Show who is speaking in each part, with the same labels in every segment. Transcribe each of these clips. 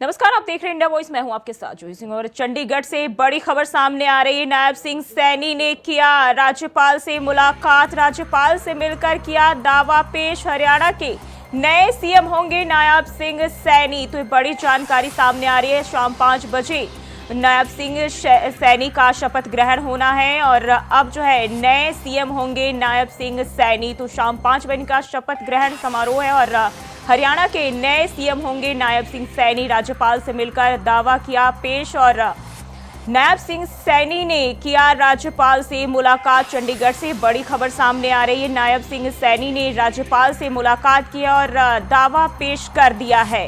Speaker 1: नमस्कार, आप देख रहे हैं इंडिया वॉइस। मैं हूं आपके साथ जोई सिंह। और चंडीगढ़ से बड़ी खबर सामने आ रही है। नायब सिंह सैनी ने किया राज्यपाल से मुलाकात, राज्यपाल से मिलकर किया दावा पेश। हरियाणा के नए सीएम होंगे नायब सिंह सैनी। तो ये बड़ी जानकारी सामने आ रही है। शाम 5 बजे नायब सिंह सैनी का शपथ ग्रहण होना है और अब जो है नए सीएम होंगे नायब सिंह सैनी। तो शाम 5 बजे का शपथ ग्रहण समारोह है और हरियाणा के नए सीएम होंगे नायब सिंह सैनी। राज्यपाल से मिलकर दावा किया पेश और नायब सिंह सैनी ने किया राज्यपाल से मुलाकात। चंडीगढ़ से बड़ी खबर सामने आ रही है। नायब सिंह सैनी ने राज्यपाल से मुलाकात की और दावा पेश कर दिया है।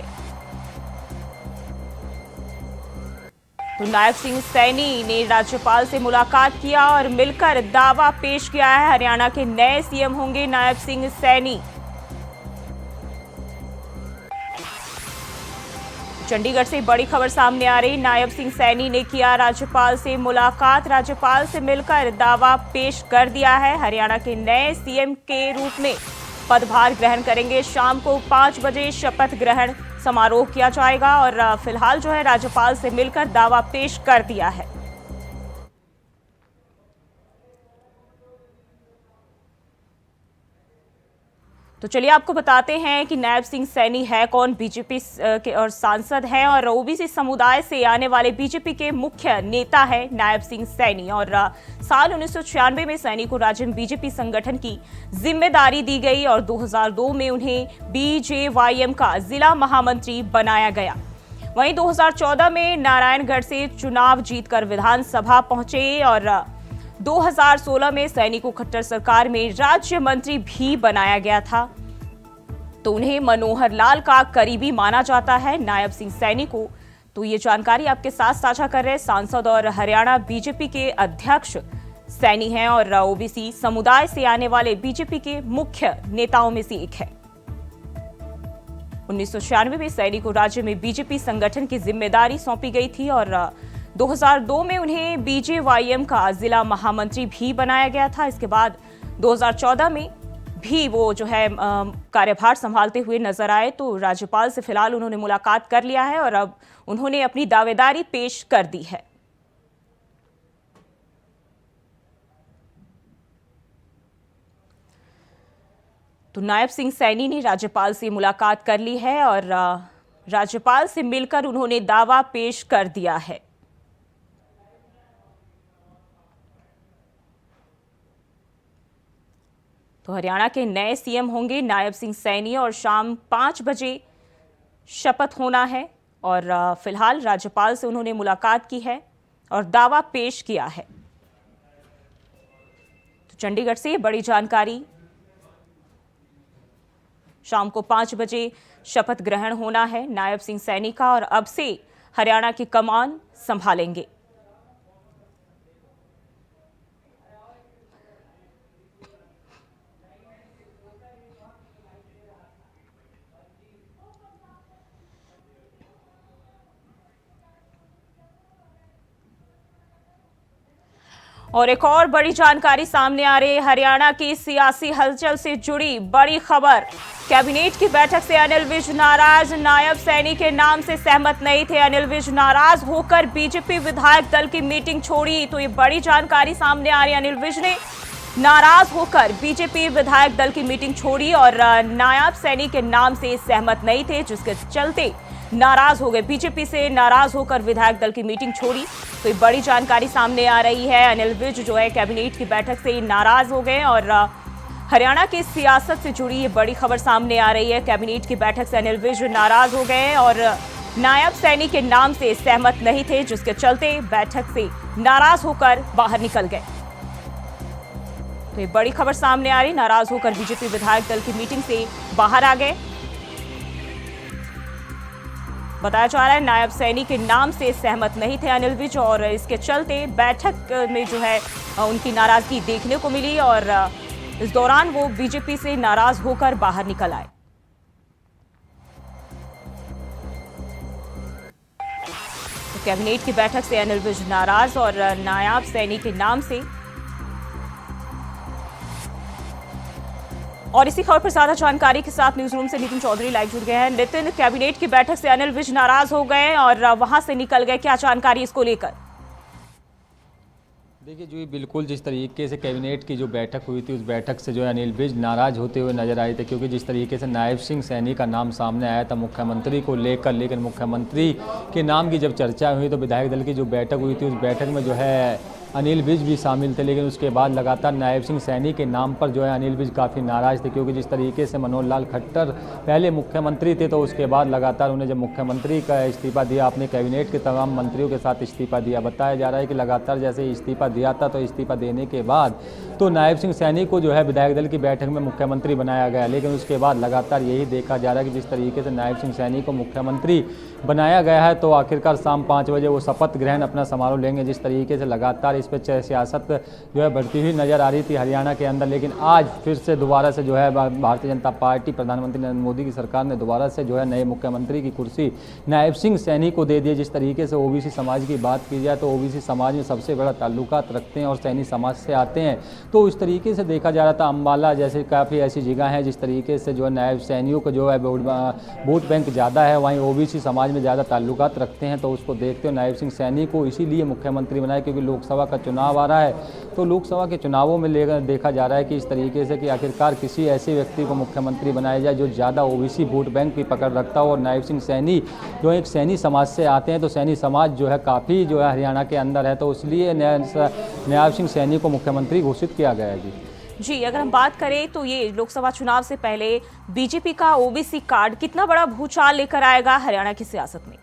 Speaker 1: तो नायब सिंह सैनी ने राज्यपाल से मुलाकात किया और मिलकर दावा पेश किया है। हरियाणा के नए सीएम होंगे नायब सिंह सैनी। चंडीगढ़ से बड़ी खबर सामने आ रही। नायब सिंह सैनी ने किया राज्यपाल से मुलाकात, राज्यपाल से मिलकर दावा पेश कर दिया है। हरियाणा के नए सीएम के रूप में पदभार ग्रहण करेंगे। शाम को 5 बजे शपथ ग्रहण समारोह किया जाएगा और फिलहाल जो है राज्यपाल से मिलकर दावा पेश कर दिया है। तो चलिए आपको बताते हैं कि नायब सिंह सैनी है कौन। बीजेपी के और सांसद हैं और ओबीसी समुदाय से आने वाले बीजेपी के मुख्य नेता है नायब सिंह सैनी। और साल 1996 में सैनी को राज्य में बीजेपी संगठन की जिम्मेदारी दी गई और 2002 में उन्हें बीजेवाईएम का जिला महामंत्री बनाया गया। वहीं 2014 में नारायणगढ़ से चुनाव जीतकर विधानसभा पहुंचे और 2016 में सैनी को खट्टर सरकार में राज्य मंत्री भी बनाया गया था। तो उन्हें मनोहर लाल का करीबी माना जाता है नायब सिंह सैनी को। तो ये जानकारी आपके साथ साझा कर रहे सांसद और हरियाणा बीजेपी के अध्यक्ष सैनी हैं और ओबीसी समुदाय से आने वाले बीजेपी के मुख्य नेताओं में से एक है। 1996 में सैनी को राज्य में बीजेपी संगठन की जिम्मेदारी सौंपी गई थी और 2002 में उन्हें बीजेवाईएम का जिला महामंत्री भी बनाया गया था। इसके बाद 2014 में भी वो जो है कार्यभार संभालते हुए नजर आए। तो राज्यपाल से फिलहाल उन्होंने मुलाकात कर लिया है और अब उन्होंने अपनी दावेदारी पेश कर दी है। तो नायब सिंह सैनी ने राज्यपाल से मुलाकात कर ली है और राज्यपाल से मिलकर उन्होंने दावा पेश कर दिया है। तो हरियाणा के नए सीएम होंगे नायब सिंह सैनी और शाम 5 बजे शपथ होना है और फिलहाल राज्यपाल से उन्होंने मुलाकात की है और दावा पेश किया है। तो चंडीगढ़ से बड़ी जानकारी। शाम को 5 बजे शपथ ग्रहण होना है नायब सिंह सैनी का और अब से हरियाणा की कमान संभालेंगे। और एक और बड़ी जानकारी सामने आ रही है। हरियाणा की सियासी हलचल से जुड़ी बड़ी खबर। कैबिनेट की बैठक से अनिल विज नाराज, नायब सैनी के नाम से सहमत नहीं थे। अनिल विज नाराज होकर बीजेपी विधायक दल की मीटिंग छोड़ी। तो ये बड़ी जानकारी सामने आ रही है। अनिल विज ने नाराज होकर बीजेपी विधायक दल की मीटिंग छोड़ी और नायब सैनी के नाम से सहमत नहीं थे, जिसके चलते नाराज हो गए। बीजेपी से नाराज होकर विधायक दल की मीटिंग छोड़ी। तो ये बड़ी जानकारी सामने आ रही है। अनिल विज जो है कैबिनेट की बैठक से नाराज हो गए और हरियाणा की सियासत से जुड़ी ये बड़ी खबर सामने आ रही है। कैबिनेट की बैठक से अनिल विज नाराज हो गए और नायब सैनी के नाम से सहमत नहीं थे, जिसके चलते बैठक से नाराज होकर बाहर निकल गए। तो ये बड़ी खबर सामने आ रही। नाराज होकर बीजेपी विधायक दल की मीटिंग से बाहर आ गए। बताया जा रहा है नायब सैनी के नाम से सहमत नहीं थे अनिल विज और इसके चलते बैठक में जो है उनकी नाराजगी देखने को मिली और इस दौरान वो बीजेपी से नाराज होकर बाहर निकल आए। तो कैबिनेट की बैठक से अनिल विज नाराज और नायब सैनी के नाम से और इसी खबर पर ज्यादा जानकारी के साथ न्यूज रूम से नितिन चौधरी लाइव जुड़ गए हैं। नितिन, कैबिनेट की बैठक से अनिल विज नाराज हो गए और वहां से निकल गए, क्या जानकारी इसको लेकर?
Speaker 2: देखिए जी, बिल्कुल जिस तरीके से कैबिनेट की जो बैठक हुई थी उस बैठक से जो है अनिल विज नाराज होते हुए नजर आए थे, क्योंकि जिस तरीके से नायब सिंह सैनी का नाम सामने आया था मुख्यमंत्री को लेकर, लेकिन मुख्यमंत्री के नाम की जब चर्चा हुई तो विधायक दल की जो बैठक हुई थी उस बैठक में जो है अनिल विज भी शामिल थे, लेकिन उसके बाद लगातार नायब सिंह सैनी के नाम पर जो है अनिल विज काफ़ी नाराज़ थे, क्योंकि जिस तरीके से मनोहर लाल खट्टर पहले मुख्यमंत्री थे तो उसके बाद लगातार उन्हें जब मुख्यमंत्री का इस्तीफा दिया, अपने कैबिनेट के तमाम मंत्रियों के साथ इस्तीफा दिया। बताया जा रहा है कि लगातार जैसे इस्तीफा दिया था तो इस्तीफा देने के बाद तो नायब सिंह सैनी को जो है विधायक दल की बैठक में मुख्यमंत्री बनाया गया, लेकिन उसके बाद लगातार यही देखा जा रहा है कि जिस तरीके से नायब सिंह सैनी को मुख्यमंत्री बनाया गया है तो आखिरकार शाम 5 बजे वो शपथ ग्रहण अपना समारोह लेंगे। जिस तरीके से लगातार इस पर सियासत जो है बढ़ती हुई नज़र आ रही थी हरियाणा के अंदर, लेकिन आज फिर से दोबारा से जो है भारतीय जनता पार्टी, प्रधानमंत्री नरेंद्र मोदी की सरकार ने दोबारा से जो है नए मुख्यमंत्री की कुर्सी नायब सिंह सैनी को दे दी। जिस तरीके से ओबीसी समाज की बात की जाए तो ओबीसी समाज में सबसे बड़ा ताल्लुकात रखते हैं और सैनी समाज से आते हैं, तो इस तरीके से देखा जा रहा था अम्बाला जैसे काफ़ी ऐसी जगह हैं जिस तरीके से जो है नायब सैनियों को जो है वोट बैंक ज़्यादा है, वहीं ओबीसी समाज में ज़्यादा ताल्लुकात रखते हैं, तो उसको देखते हुए नायब सिंह सैनी को इसीलिए मुख्यमंत्री बनाया, क्योंकि लोकसभा का चुनाव आ रहा है। तो लोकसभा के चुनावों में लेकर देखा जा रहा है कि इस तरीके से कि आखिरकार किसी ऐसे व्यक्ति को मुख्यमंत्री बनाया जाए जो ज़्यादा ओबीसी वोट बैंक की पकड़ रखता हो, और नायब सिंह सैनी जो एक सैनी समाज से आते हैं, तो सैनी समाज जो है काफ़ी जो है हरियाणा के अंदर है, तो इसलिए नायब सिंह सैनी को मुख्यमंत्री घोषित किया गया है।
Speaker 1: जी, अगर हम बात करें तो ये लोकसभा चुनाव से पहले बीजेपी का ओबीसी कार्ड कितना बड़ा भूचाल लेकर आएगा हरियाणा की सियासत में?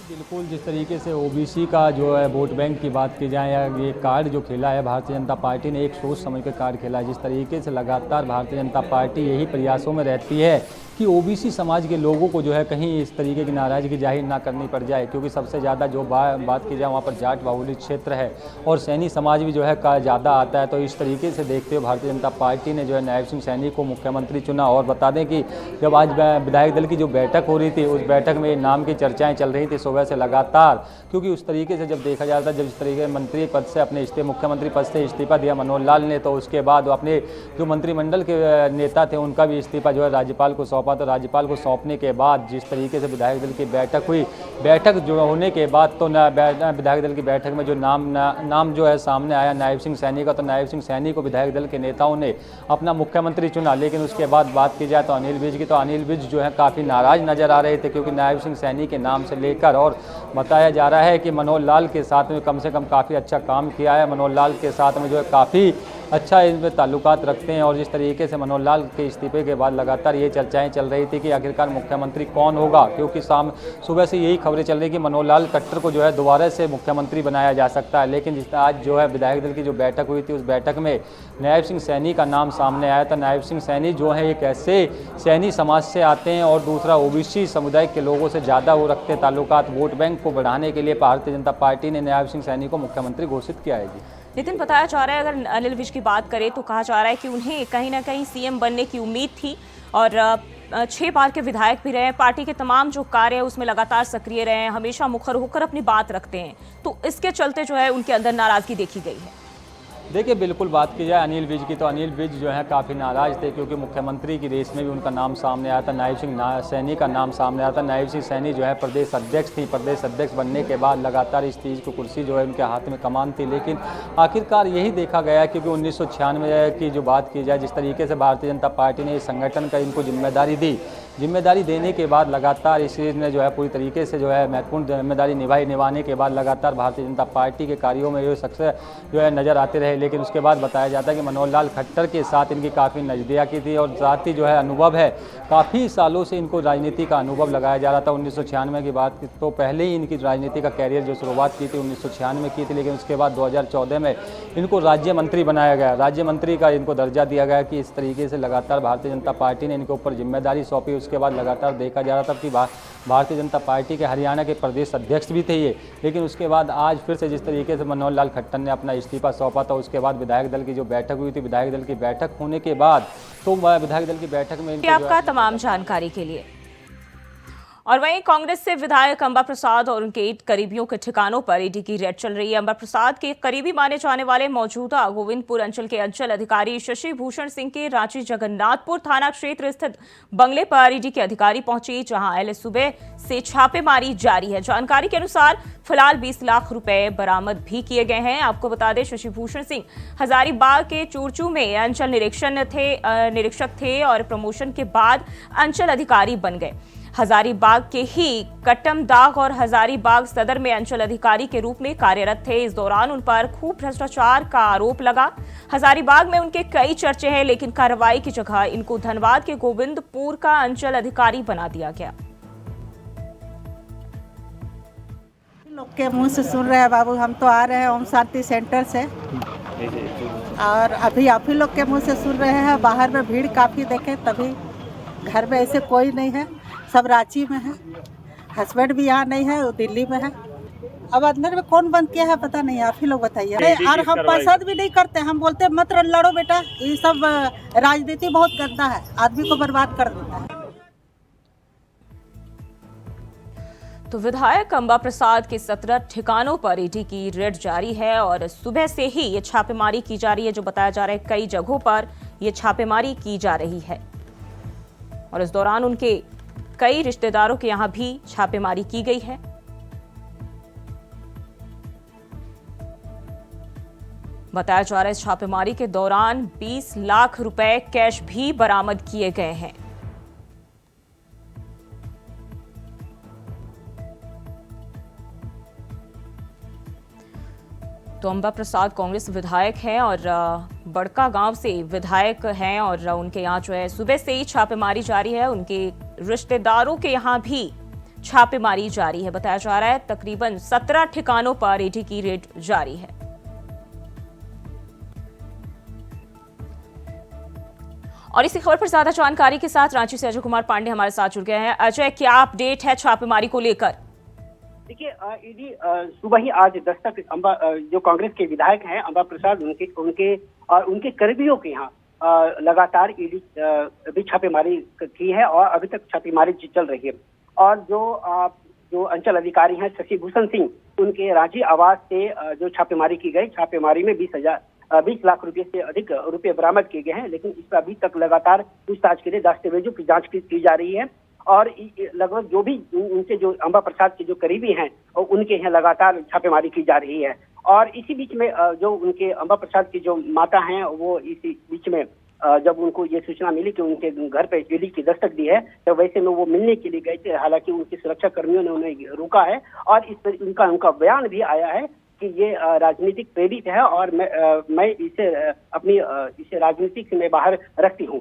Speaker 2: बिल्कुल, जिस तरीके से ओबीसी का जो है वोट बैंक की बात की जाए या ये कार्ड जो खेला है भारतीय जनता पार्टी ने, एक सोच समझ कर कार्ड खेला है। जिस तरीके से लगातार भारतीय जनता पार्टी यही प्रयासों में रहती है कि ओबीसी समाज के लोगों को जो है कहीं इस तरीके की नाराज़गी जाहिर ना करनी पड़ जाए, क्योंकि सबसे ज़्यादा जो बात की जाए वहाँ पर जाट बाहुल्य क्षेत्र है और सैनी समाज भी जो है ज़्यादा आता है। तो इस तरीके से देखते हुए भारतीय जनता पार्टी ने जो है नायब सिंह सैनी को मुख्यमंत्री चुना। और बता दें कि जब आज विधायक दल की जो बैठक हो रही थी उस बैठक में नाम की चर्चाएँ चल रही थी सुबह से लगातार, क्योंकि उस तरीके से जब देखा जाता जब इस तरीके मंत्री पद से अपने मुख्यमंत्री पद से इस्तीफा दिया मनोहर लाल ने, तो उसके बाद अपने जो मंत्रिमंडल के नेता थे उनका भी इस्तीफा जो है राज्यपाल को सौंपा। तो राज्यपाल को सौंपने के बाद जिस तरीके से विधायक दल की बैठक हुई, बैठक जो होने के बाद तो विधायक दल की बैठक में जो नाम जो है सामने आया नायब सिंह सैनी का, तो नायब सिंह सैनी को विधायक दल के नेताओं ने अपना मुख्यमंत्री चुना। लेकिन उसके बाद बात की जाए तो अनिल विज की, तो अनिल विज जो है काफ़ी नाराज़ नज़र आ रहे थे, क्योंकि नायब सिंह सैनी के नाम से लेकर और बताया जा रहा है कि मनोहर लाल के साथ में कम से कम काफ़ी अच्छा काम किया है, मनोहर लाल के साथ में जो है काफ़ी अच्छा इनमें ताल्लुकात रखते हैं। और जिस तरीके से मनोहर लाल के इस्तीफे के बाद लगातार ये चर्चाएं चल रही थी कि आखिरकार मुख्यमंत्री कौन होगा, क्योंकि सुबह से यही खबरें चल रही कि मनोहर लाल खट्टर को जो है दोबारा से मुख्यमंत्री बनाया जा सकता है। लेकिन जिस आज जो है विधायक दल की जो बैठक हुई थी उस बैठक में नायब सिंह सैनी का नाम सामने आया था। नायब सिंह सैनी जो है एक ऐसे सैनी समाज से आते हैं और दूसरा ओबीसी समुदाय के लोगों से ज़्यादा वो रखते हैं ताल्लुकात। वोट बैंक को बढ़ाने के लिए भारतीय जनता पार्टी ने नायब सिंह सैनी को मुख्यमंत्री घोषित किया है। जी
Speaker 1: नितिन, बताया जा रहा है, अगर अनिल विज की बात करें तो कहा जा रहा है कि उन्हें कहीं ना कहीं सीएम बनने की उम्मीद थी और 6 बार के विधायक भी रहे, पार्टी के तमाम जो कार्य है उसमें लगातार सक्रिय रहे हैं, हमेशा मुखर होकर अपनी बात रखते हैं, तो इसके चलते जो है उनके अंदर नाराजगी देखी गई है।
Speaker 2: देखिए, बिल्कुल बात की जाए अनिल विज की तो अनिल विज जो है काफ़ी नाराज़ थे, क्योंकि मुख्यमंत्री की रेस में भी उनका नाम सामने आया था, नायब सिंह सैनी का नाम सामने आया था। नायब सिंह सैनी जो है प्रदेश अध्यक्ष थी, प्रदेश अध्यक्ष बनने के बाद लगातार इस चीज़ की कुर्सी जो है उनके हाथ में कमान थी, लेकिन आखिरकार यही देखा गया क्योंकि 1996 की जो बात की जाए जिस तरीके से भारतीय जनता पार्टी ने इस संगठन का इनको जिम्मेदारी देने के बाद लगातार इस चीज़ ने जो है पूरी तरीके से जो है महत्वपूर्ण जिम्मेदारी निभाने के बाद लगातार भारतीय जनता पार्टी के कार्यों में जो सक्सेस जो है नज़र आते रहे। लेकिन उसके बाद बताया जाता है कि मनोहर लाल खट्टर के साथ इनकी काफ़ी नज़दीकी थी और साथ ही जो है अनुभव है, काफ़ी सालों से इनको राजनीति का अनुभव लगाया जा रहा था। 1996 की बात तो पहले ही इनकी राजनीति का कैरियर जो शुरुआत की थी 1996 में की थी, लेकिन उसके बाद 2014 में इनको राज्य मंत्री बनाया गया, राज्य मंत्री का इनको दर्जा दिया गया कि इस तरीके से लगातार भारतीय जनता पार्टी ने इनके ऊपर जिम्मेदारी सौंपी। उसके बाद लगातार देखा जा रहा था कि भारतीय जनता पार्टी के हरियाणा के प्रदेश अध्यक्ष भी थे ये, लेकिन उसके बाद आज फिर से जिस तरीके से मनोहर लाल खट्टर ने अपना इस्तीफा सौंपा था, उसके बाद विधायक दल की जो बैठक हुई थी, विधायक दल की बैठक होने के बाद तो विधायक दल की बैठक में
Speaker 1: आपका तमाम जानकारी के लिए और वहीं कांग्रेस से विधायक अंबा प्रसाद और उनके करीबियों के ठिकानों पर ईडी की रेड चल रही है। अंबा प्रसाद के करीबी माने जाने वाले मौजूदा गोविंदपुर अंचल के अंचल अधिकारी शशि भूषण सिंह के रांची जगन्नाथपुर थाना क्षेत्र स्थित बंगले पर ईडी के अधिकारी पहुंचे, जहां अहले सुबह से छापेमारी जारी है। जानकारी के अनुसार फिलहाल 20 लाख रुपए बरामद भी किए गए हैं। आपको बता दें, शशि भूषण सिंह हजारीबाग के चूरचू में अंचल निरीक्षक थे और प्रमोशन के बाद अंचल अधिकारी बन गए। हजारीबाग के ही कट्टमदाग और हजारीबाग सदर में अंचल अधिकारी के रूप में कार्यरत थे। इस दौरान उन पर खूब भ्रष्टाचार का आरोप लगा। हजारीबाग में उनके कई चर्चे हैं, लेकिन कार्रवाई की जगह इनको धनबाद के गोविंदपुर का अंचल अधिकारी बना दिया गया।
Speaker 3: लोग के मुंह से सुन रहे हैं बाबू, हम तो आ रहे हैं ओम शांति सेंटर से और अभी आप ही लोग के मुंह से सुन रहे हैं। बाहर में भीड़ काफ़ी देखे, तभी घर में ऐसे कोई नहीं है, सब रांची में है। हस्बैंड भी यहाँ नहीं है, वो दिल्ली में है। अब अंदर में कौन बंद किया है पता नहीं, आप ही लोग बताइए। और हम पसंद भी नहीं करते, हम बोलते मत लड़ो बेटा, ये सब राजनीति बहुत गंदा है, आदमी को बर्बाद कर देता है।
Speaker 1: तो विधायक अंबा प्रसाद के 17 ठिकानों पर ईडी की रेड जारी है और सुबह से ही ये छापेमारी की जा रही है। जो बताया जा रहा है, कई जगहों पर ये छापेमारी की जा रही है और इस दौरान उनके कई रिश्तेदारों के यहां भी छापेमारी की गई है। बताया जा रहा है, इस छापेमारी के दौरान 20 लाख रुपए कैश भी बरामद किए गए हैं। तो अंबा प्रसाद कांग्रेस विधायक हैं और बड़का गांव से विधायक हैं और उनके यहाँ जो है सुबह से ही छापेमारी जारी है। उनके रिश्तेदारों के यहाँ भी छापेमारी जारी है। बताया जा रहा है तकरीबन 17 ठिकानों पर ईडी की रेड जारी है। और इसी खबर पर ज्यादा जानकारी के साथ रांची से अजय कुमार पांडे हमारे साथ जुड़ गए हैं। अजय, क्या अपडेट है छापेमारी को लेकर?
Speaker 4: देखिए, ईडी सुबह ही आज दस्तक जो कांग्रेस के विधायक हैं अंबा प्रसाद, उनके करीबियों के यहाँ लगातार ईडी भी छापेमारी की है और अभी तक छापेमारी चल रही है। और जो अंचल अधिकारी हैं शशि भूषण सिंह, उनके रांची आवास से जो छापेमारी की गई, छापेमारी में 20 लाख रुपए से अधिक रुपए बरामद किए गए हैं। लेकिन इस पर अभी तक लगातार पूछताछ के लिए दस्तावेजों की जांच की जा रही है और लगभग जो भी उनके जो अंबा प्रसाद के जो करीबी हैं और उनके यहाँ लगातार छापेमारी की जा रही है। और इसी बीच में जो उनके अंबा प्रसाद की जो माता हैं, वो इसी बीच में जब उनको ये सूचना मिली कि उनके घर पे ईडी की दस्तक दी है, तो वैसे में वो मिलने के लिए गए थे। हालांकि उनके सुरक्षा कर्मियों ने उन्हें रोका है और इस पर उनका बयान भी आया है कि ये राजनीतिक प्रेरित है और मैं इसे राजनीतिक से मैं बाहर रखती हूँ।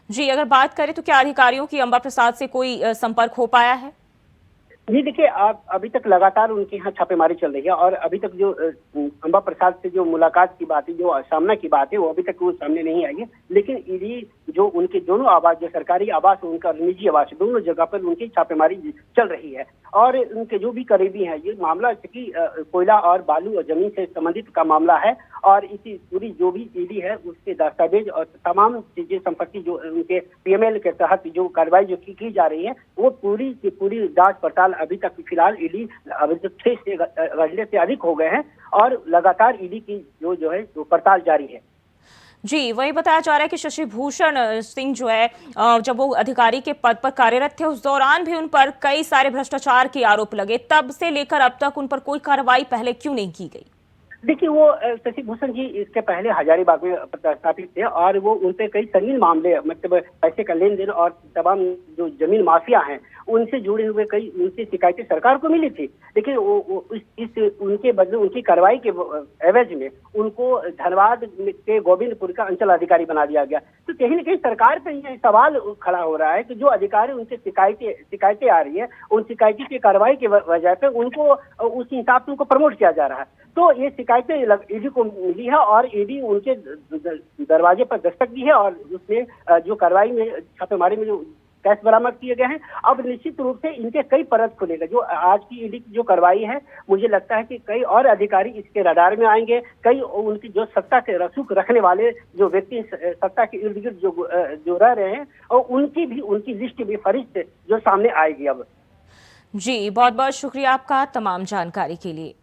Speaker 1: जी, अगर बात करें तो क्या अधिकारियों की अंबा प्रसाद से कोई संपर्क हो पाया है?
Speaker 4: जी देखिए, अभी तक लगातार उनके यहाँ छापेमारी चल रही है और अभी तक जो अंबा प्रसाद से जो मुलाकात की बात है, जो सामना की बात है, वो अभी तक वो सामने नहीं आई है। लेकिन ईडी जो उनके दोनों आवास, जो सरकारी आवास है, उनका निजी आवास, दोनों जगह पर उनकी छापेमारी चल रही है। और उनके जो भी करीबी हैं, ये मामला कि कोयला और बालू और जमीन से संबंधित का मामला है और इसी पूरी जो भी ईडी है उसके दस्तावेज और तमाम चीजें संपत्ति जो उनके पीएमएल के तहत जो कार्रवाई जो की जा रही है, वो पूरी की पूरी जांच पड़ताल अभी तक फिलहाल ईडी अभी तक 6 से अधिक हो गए हैं और लगातार ईडी की जो है वो पड़ताल जारी है।
Speaker 1: जी, वही बताया जा रहा है कि शशि भूषण सिंह जो है, जब वो अधिकारी के पद पर कार्यरत थे, उस दौरान भी उन पर कई सारे भ्रष्टाचार के आरोप लगे। तब से लेकर अब तक उन पर कोई कार्रवाई पहले क्यों नहीं की गई?
Speaker 4: देखिए, वो शशि भूषण जी इसके पहले हजारीबाग में प्रस्थापित थे और वो उनपे कई संगीन मामले, मतलब पैसे का लेन देन और तमाम जो जमीन माफिया हैं उनसे जुड़े हुए कई उनसे शिकायतें सरकार को मिली थी। लेकिन उनके बदले उनकी कार्रवाई के एवज में उनको धनबाद के गोविंदपुर का अंचल अधिकारी बना दिया गया। तो कहीं न कहीं सरकार पर यह सवाल खड़ा हो रहा है कि जो अधिकारी उनसे शिकायतें आ रही है, उन शिकायतों की कार्रवाई की वजह पे उनको उस हिसाब से उनको प्रमोट किया जा रहा है। तो ये शिकायतें ईडी को मिली है और ईडी उनके दरवाजे पर दस्तक दी है और उसने जो कार्रवाई में छापेमारी में जो कैश बरामद किए गए हैं, अब निश्चित रूप से इनके कई परत खुलेगा। जो आज की ईडी की जो कार्रवाई है, मुझे लगता है कि कई और अधिकारी इसके रडार में आएंगे। कई उनकी जो सत्ता के रसूख रखने वाले जो व्यक्ति सत्ता के इर्द गिर्द जो रह रहे हैं, और उनकी लिस्ट भी फरिश्त जो सामने आएगी अब।
Speaker 1: जी, बहुत बहुत शुक्रिया आपका तमाम जानकारी के लिए।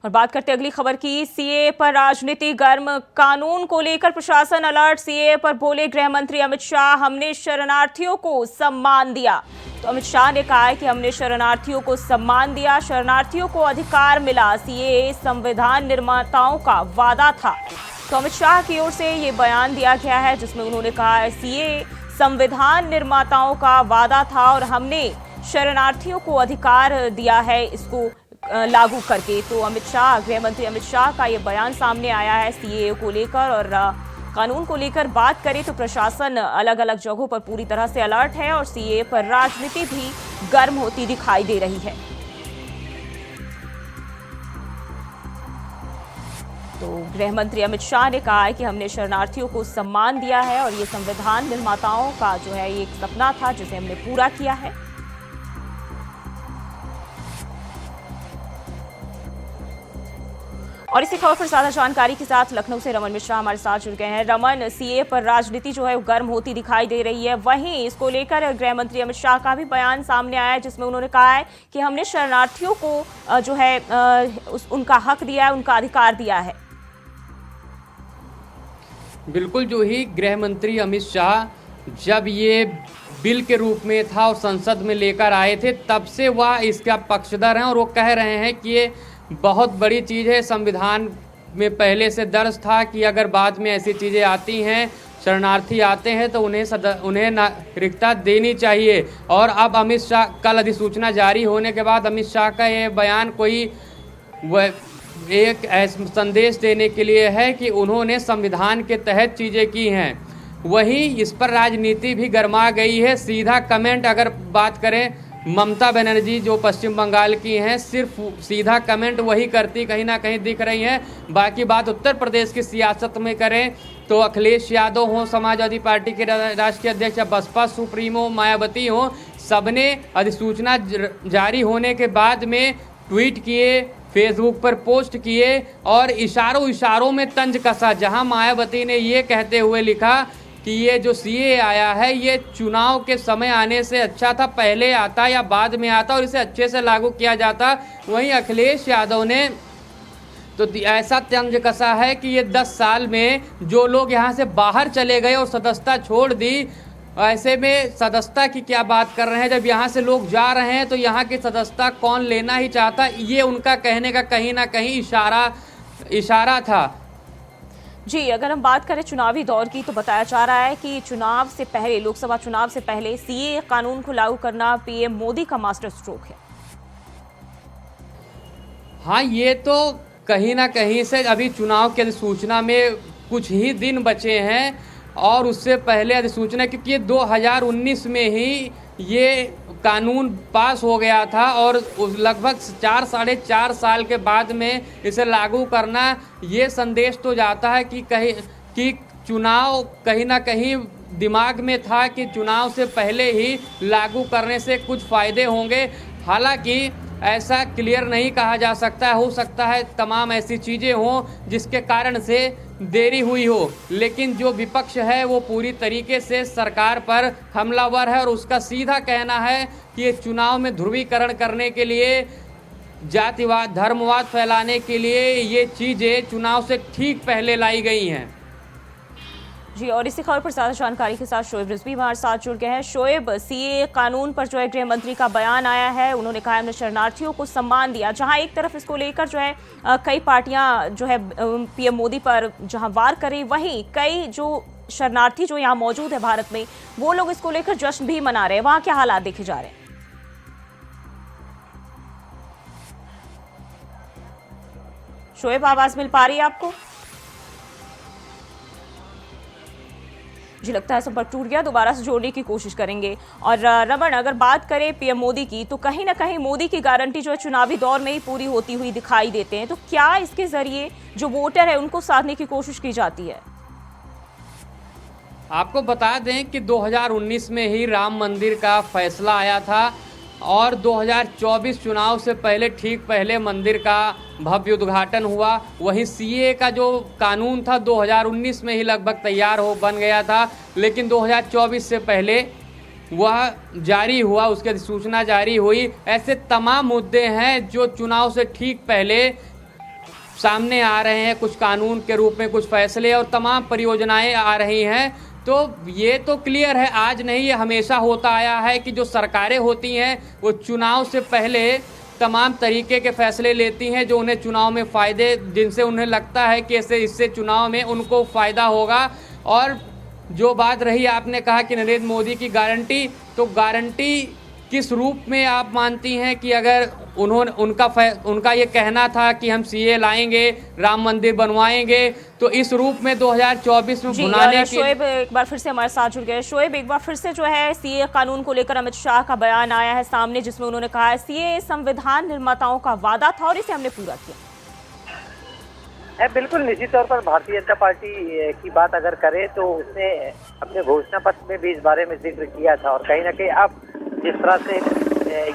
Speaker 1: और बात करते अगली खबर की। सीए पर राजनीति गर्म, कानून को लेकर प्रशासन अलर्ट। सीए पर बोले गृह मंत्री अमित शाह, हमने शरणार्थियों को सम्मान दिया। तो अमित शाह ने कहा है कि हमने शरणार्थियों को सम्मान दिया, शरणार्थियों को अधिकार मिला। सीए संविधान निर्माताओं का वादा था। तो अमित शाह की ओर से ये बयान दिया गया है जिसमें उन्होंने कहा है सीए संविधान निर्माताओं का वादा था और हमने शरणार्थियों को अधिकार दिया है इसको लागू करके। तो अमित शाह, गृह मंत्री अमित शाह का ये बयान सामने आया है सीएए को लेकर। और कानून को लेकर बात करें तो प्रशासन अलग अलग जगहों पर पूरी तरह से अलर्ट है और सीएए पर राजनीति भी गर्म होती दिखाई दे रही है। तो गृह मंत्री अमित शाह ने कहा है कि हमने शरणार्थियों को सम्मान दिया है और ये संविधान निर्माताओं का जो है ये एक सपना था जिसे हमने पूरा किया है। और इसी खबर पर ज्यादा जानकारी के साथ लखनऊ से रमन मिश्रा हमारे साथ जुड़ गए हैं। रमन, सीए पर राजनीति जो है गर्म होती दिखाई दे रही है, वहीं इसको लेकर गृह मंत्री अमित शाह का भी बयान सामने आया है जिसमें उन्होंने कहा है कि हमने शरणार्थियों को जो है उनका हक दिया है, उनका अधिकार दिया है।
Speaker 5: बिल्कुल, जो ही गृह मंत्री अमित शाह जब ये बिल के रूप में था और संसद में लेकर आए थे तब से वह इसका पक्षधर हैं और वो कह रहे हैं कि ये बहुत बड़ी चीज़ है। संविधान में पहले से दर्ज था कि अगर बाद में ऐसी चीज़ें आती हैं, शरणार्थी आते हैं तो उन्हें नागरिकता देनी चाहिए। और अब अमित शाह, कल अधिसूचना जारी होने के बाद अमित शाह का ये बयान कोई एक ऐसा संदेश देने के लिए है कि उन्होंने संविधान के तहत चीज़ें की हैं। वहीं इस पर राजनीति भी गर्मा गई है। सीधा कमेंट अगर बात करें, ममता बनर्जी जो पश्चिम बंगाल की हैं, सिर्फ सीधा कमेंट वही करती कहीं ना कहीं दिख रही हैं। बाकी बात उत्तर प्रदेश की सियासत में करें तो अखिलेश यादव हों, समाजवादी पार्टी के राष्ट्रीय अध्यक्ष, बसपा सुप्रीमो मायावती हों, सबने अधिसूचना जारी होने के बाद में ट्वीट किए, फेसबुक पर पोस्ट किए और इशारों में तंज कसा। जहां मायावती ने ये कहते हुए लिखा कि ये जो सीए आया है ये चुनाव के समय आने से अच्छा था, पहले आता या बाद में आता और इसे अच्छे से लागू किया जाता। वहीं अखिलेश यादव ने तो ऐसा तंज कसा है कि ये 10 साल में जो लोग यहाँ से बाहर चले गए और सदस्यता छोड़ दी, ऐसे में सदस्यता की क्या बात कर रहे हैं। जब यहाँ से लोग जा रहे हैं तो यहाँ की सदस्यता कौन लेना ही चाहता, ये उनका कहने का कहीं ना कहीं इशारा था।
Speaker 1: जी, अगर हम बात करें चुनावी दौर की तो बताया जा रहा है कि चुनाव से पहले, लोकसभा चुनाव से पहले सीए कानून को लागू करना पीएम मोदी का मास्टर स्ट्रोक है।
Speaker 5: हाँ, ये तो कहीं ना कहीं से अभी चुनाव की अधिसूचना में कुछ ही दिन बचे हैं और उससे पहले अधिसूचना, क्योंकि ये 2019 में ही ये कानून पास हो गया था और लगभग 4-4.5 साल के बाद में इसे लागू करना, ये संदेश तो जाता है कि चुनाव कहीं ना कहीं दिमाग में था कि चुनाव से पहले ही लागू करने से कुछ फ़ायदे होंगे। हालांकि ऐसा क्लियर नहीं कहा जा सकता, हो सकता है तमाम ऐसी चीज़ें हों जिसके कारण से देरी हुई हो, लेकिन जो विपक्ष है वो पूरी तरीके से सरकार पर हमलावर है और उसका सीधा कहना है कि ये चुनाव में ध्रुवीकरण करने के लिए, जातिवाद, धर्मवाद फैलाने के लिए ये चीज़ें चुनाव से ठीक पहले लाई गई हैं।
Speaker 1: जी, और इसी खबर पर ज्यादा जानकारी के साथ शोएब रिजवी हमारे साथ जुड़ गए हैं। शोएब, सीए कानून पर जो है गृह मंत्री का बयान आया है, उन्होंने कहा हमने शरणार्थियों को सम्मान दिया। जहां एक तरफ इसको लेकर जो है कई पार्टियां जो है पीएम मोदी पर जहां वार करें, वहीं कई जो शरणार्थी जो यहाँ मौजूद है भारत में, वो लोग इसको लेकर जश्न भी मना रहे हैं। वहां क्या हालात देखे जा रहे हैं? शोएब, आवाज मिल पा रही है आपको? जी, लगता है संपर्क टूट गया, दोबारा से जोड़ने की कोशिश करेंगे। और रमन, अगर बात करें पीएम मोदी की तो कहीं ना कहीं मोदी की गारंटी जो है चुनावी दौर में ही पूरी होती हुई दिखाई देते हैं, तो क्या इसके जरिए जो वोटर है उनको साधने की कोशिश की जाती है?
Speaker 5: आपको बता दें कि 2019 में ही राम मंदिर का फैसला आया था और 2024 चुनाव से पहले, ठीक पहले मंदिर का भव्य उद्घाटन हुआ। वहीं सीए का जो कानून था 2019 में ही लगभग तैयार बन गया था, लेकिन 2024 से पहले वह जारी हुआ, उसकी अधिसूचना जारी हुई। ऐसे तमाम मुद्दे हैं जो चुनाव से ठीक पहले सामने आ रहे हैं, कुछ कानून के रूप में कुछ फैसले और तमाम परियोजनाएं आ रही हैं। तो ये तो क्लियर है, आज नहीं ये हमेशा होता आया है कि जो सरकारें होती हैं वो चुनाव से पहले तमाम तरीके के फैसले लेती हैं जो उन्हें चुनाव में फ़ायदे, जिनसे उन्हें लगता है कि इससे चुनाव में उनको फ़ायदा होगा। और जो बात रही, आपने कहा कि नरेंद्र मोदी की गारंटी, तो गारंटी किस रूप में आप मानती हैं कि अगर उनका ये कहना था कि हम सीए लाएंगे, राम मंदिर बनवाएंगे, तो इस रूप में 2024 में भुनाने की।
Speaker 1: शोएब एक बार फिर से हमारे साथ जुड़ गए। शोएब, एक बार फिर से जो है सीए कानून को लेकर अमित शाह का बयान आया है सामने, जिसमें उन्होंने कहा है सीए संविधान निर्माताओं का वादा था और इसे हमने पूरा किया।
Speaker 6: बिल्कुल, निश्चित तौर पर भारतीय जनता पार्टी की बात अगर करें तो उसने अपने घोषणा पत्र में भी इस बारे में जिक्र किया था। और कहीं ना कहीं अब जिस तरह से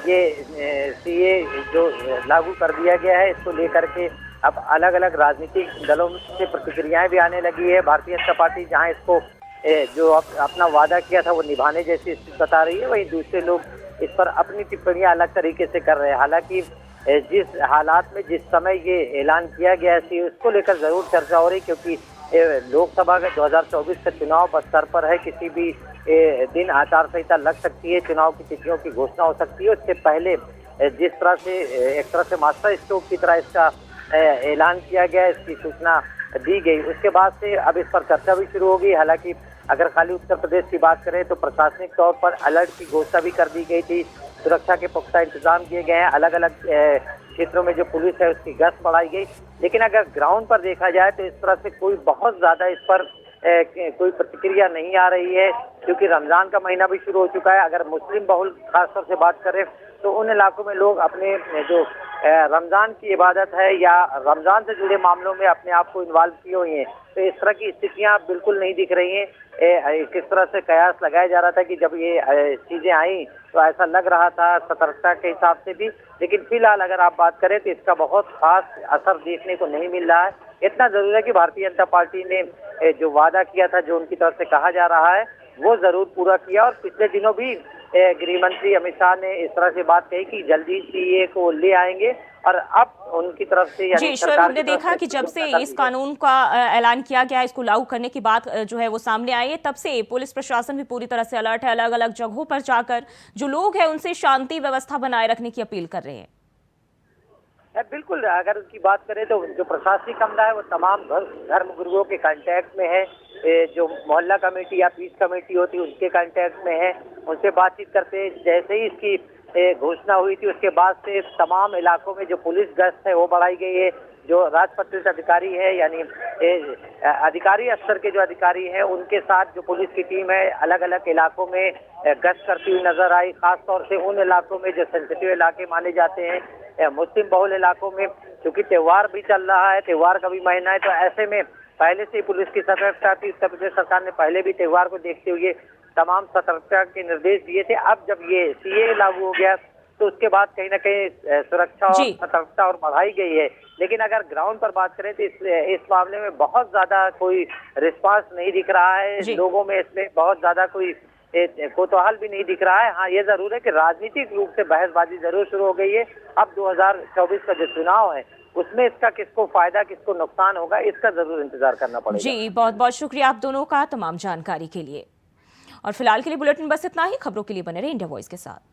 Speaker 6: ये सीए जो लागू कर दिया गया है, इसको लेकर के अब अलग अलग राजनीतिक दलों से प्रतिक्रियाएं भी आने लगी है। भारतीय जनता पार्टी जहां इसको जो अपना वादा किया था वो निभाने जैसी स्थिति बता रही है, वहीं दूसरे लोग इस पर अपनी टिप्पणियां अलग तरीके से कर रहे हैं। हालांकि जिस हालात में जिस समय ये ऐलान किया गया है उसको लेकर जरूर चर्चा हो रही, क्योंकि लोकसभा का 2024 का चुनाव बस सर पर है। किसी भी दिन आचार संहिता लग सकती है, चुनाव की तिथियों की घोषणा हो सकती है। उससे पहले जिस तरह से एक तरह से मास्टर स्ट्रोक की तरह इसका ऐलान किया गया, इसकी सूचना दी गई, उसके बाद से अब इस पर चर्चा भी शुरू होगी। हालांकि अगर खाली उत्तर प्रदेश की बात करें तो प्रशासनिक तौर पर अलर्ट की घोषणा भी कर दी गई थी, सुरक्षा के पुख्ता इंतजाम किए गए हैं, अलग अलग क्षेत्रों में जो पुलिस है उसकी गश्त बढ़ाई गई। लेकिन अगर ग्राउंड पर देखा जाए तो इस तरह से कोई बहुत ज्यादा इस पर कोई प्रतिक्रिया नहीं आ रही है, क्योंकि रमजान का महीना भी शुरू हो चुका है। अगर मुस्लिम बहुल खासतौर से बात करें तो उन इलाकों में लोग अपने जो रमजान की इबादत है या रमजान से जुड़े मामलों में अपने आप को इन्वॉल्व किए हुए हैं। तो इस तरह की स्थितियां बिल्कुल नहीं दिख रही हैं। किस तरह से कयास लगाया जा रहा था कि जब ये चीजें आई तो ऐसा लग रहा था सतर्कता के हिसाब से भी, लेकिन फिलहाल अगर आप बात करें तो इसका बहुत खास असर देखने को नहीं मिल रहा है। इतना जरूर है कि भारतीय जनता पार्टी ने जो वादा किया था, जो उनकी तरफ से कहा जा रहा है, वो जरूर पूरा किया। और पिछले दिनों भी गृह मंत्री अमित शाह ने इस तरह से बात कही कि जल्दी सीए को ले आएंगे। और अब उनकी तरफ से
Speaker 1: जी शोएब, हमने देखा कि जब से इस कानून का ऐलान किया गया, इसको लागू करने की बात जो है वो सामने आई है, तब से पुलिस प्रशासन भी पूरी तरह से अलर्ट है। अलग अलग जगहों पर जाकर जो लोग हैं उनसे शांति व्यवस्था बनाए रखने की अपील कर रहे हैं।
Speaker 6: बिल्कुल, अगर उसकी बात करें तो जो प्रशासनिक अमला है वो तमाम धर्म गुरुओं के कांटेक्ट में है, जो मोहल्ला कमेटी या पीस कमेटी होती है उनके कांटेक्ट में है, उनसे बातचीत करते। जैसे ही इसकी घोषणा हुई थी उसके बाद से तमाम इलाकों में जो पुलिस गश्त है वो बढ़ाई गई है। जो राजपत्रित अधिकारी है, यानी अधिकारी स्तर के जो अधिकारी हैं, उनके साथ जो पुलिस की टीम है अलग अलग इलाकों में गश्त करती हुई नजर आई। खासतौर से उन इलाकों में जो सेंसिटिव इलाके माने जाते हैं, मुस्लिम बहुल इलाकों में, क्योंकि त्योहार भी चल रहा है, त्योहार का भी महीना है, तो ऐसे में पहले से ही पुलिस की सतर्कता थी। उत्तर प्रदेश सरकार ने पहले भी त्योहार को देखते हुए तमाम सतर्कता के निर्देश दिए थे। अब जब ये सीए लागू हो गया तो उसके बाद कहीं ना कहीं सुरक्षा और सतर्कता और बढ़ाई गई है। लेकिन अगर ग्राउंड पर बात करें तो इस मामले में बहुत ज्यादा कोई रिस्पांस नहीं दिख रहा है लोगों में, इसमें बहुत ज्यादा कोई कोतूहल भी नहीं दिख रहा है। हाँ, ये जरूर है कि राजनीतिक रूप से बहसबाजी जरूर शुरू हो गई है। अब 2024 का जो चुनाव है उसमें इसका किसको फायदा किसको नुकसान होगा, इसका जरूर इंतजार करना पड़ेगा।
Speaker 1: जी, बहुत बहुत शुक्रिया आप दोनों का तमाम जानकारी के लिए। और फिलहाल के लिए बुलेटिन बस इतना ही। खबरों के लिए बने रहे इंडिया वॉइस के साथ।